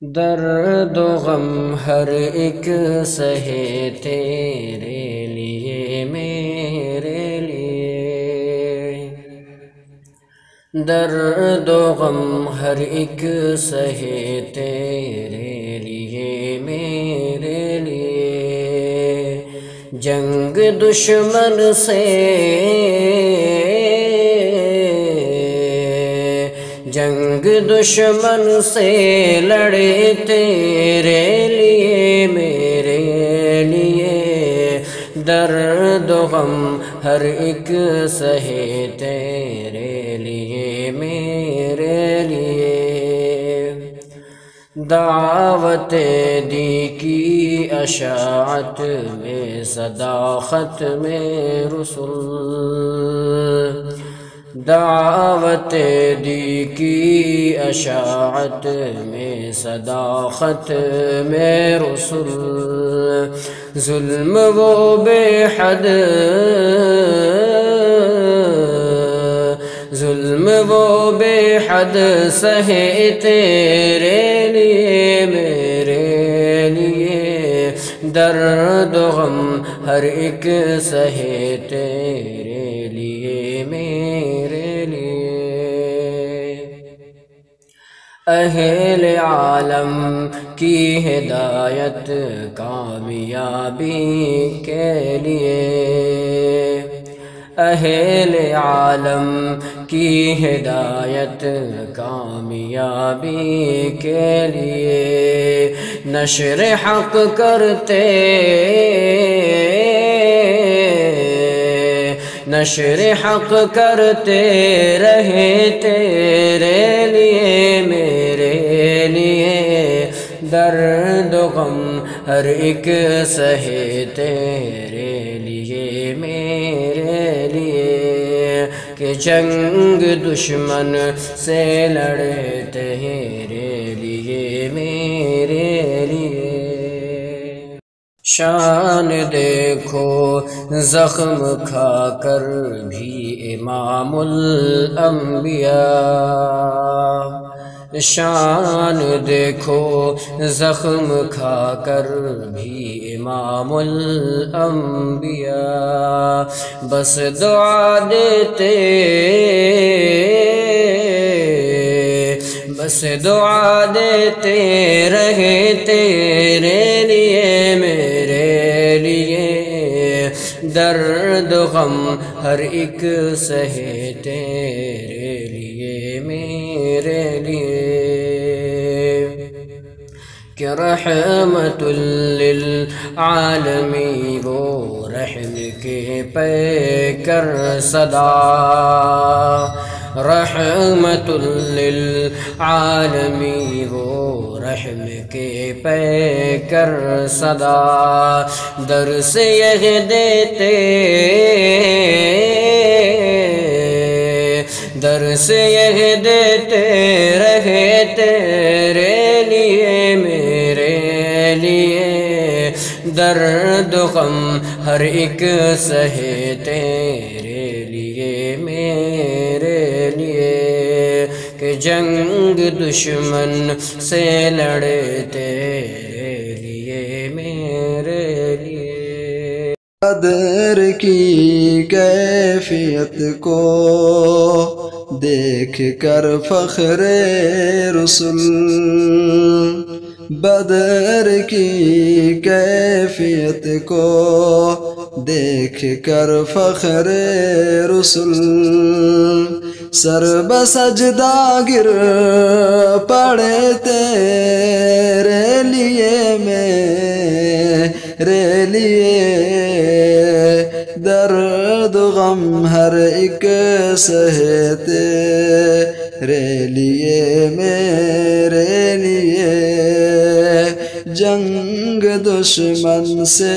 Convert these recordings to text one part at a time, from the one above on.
درد و غم ہر ایک سہے تیرے لیے میرے لیے، درد و غم ہر ایک سہے تیرے لیے میرے لیے، جنگ دشمن سے جنگ دشمن سے لڑے تیرے لیے میرے لیے، درد و غم ہر ایک سہے تیرے لیے میرے لیے، دعوت دی کی اشاعت میں صداقت میں رسول، دعوت دی کی اشاعت میں صداقت میں رسول، ظلم وہ بے حد ظلم وہ بے حد سہے تیرے لیے میرے لیے، درد و غم ہر ایک سہے تیرے لیے میرے لیے، اہل عالم کی ہدایت کامیابی کے لیے، اہل عالم کی ہدایت کامیابی کے لیے، نشر حق کرتے نشر حق کرتے رہے تیرے لیے میرے لیے، درد و غم ہر ایک سہے تیرے لیے میرے لیے، کہ جنگ دشمن سے لڑے تیرے لیے میرے لیے، شان دیکھو زخم کھا کر بھی امام الانبیاء، شان دیکھو زخم کھا کر بھی امام الانبیاء، بس دعا دیتے بس دعا دیتے رہے تیرے لیے میرے لیے، درد و غم ہر ایک سہے تیرے لیے میرے لیے، کہ رحمت للعالمین وہ رحم کے پیکر صدا، رحمت للعالمین وہ رحم کے پیکر صدا، درس یہ دیتے درس یہ دیتے رہے تیرے لیے میرے لیے، درد و غم ہر ایک سہے تیرے لیے میرے لیے، کہ جنگ دشمن سے لڑے تیرے لیے میرے لیے، بدر کی کیفیت کو دیکھ کر فخر رسول، بدر کی کیفیت کو دیکھ کر فخر رسول، سر بسجدہ گر پڑے تیرے لیے میرے لیے، درد غم ہر ایک سہے تیرے لیے میرے لیے، جنگ دشمن سے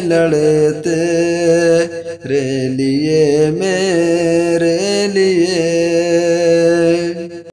لڑے تیرے لیے میرے لیے،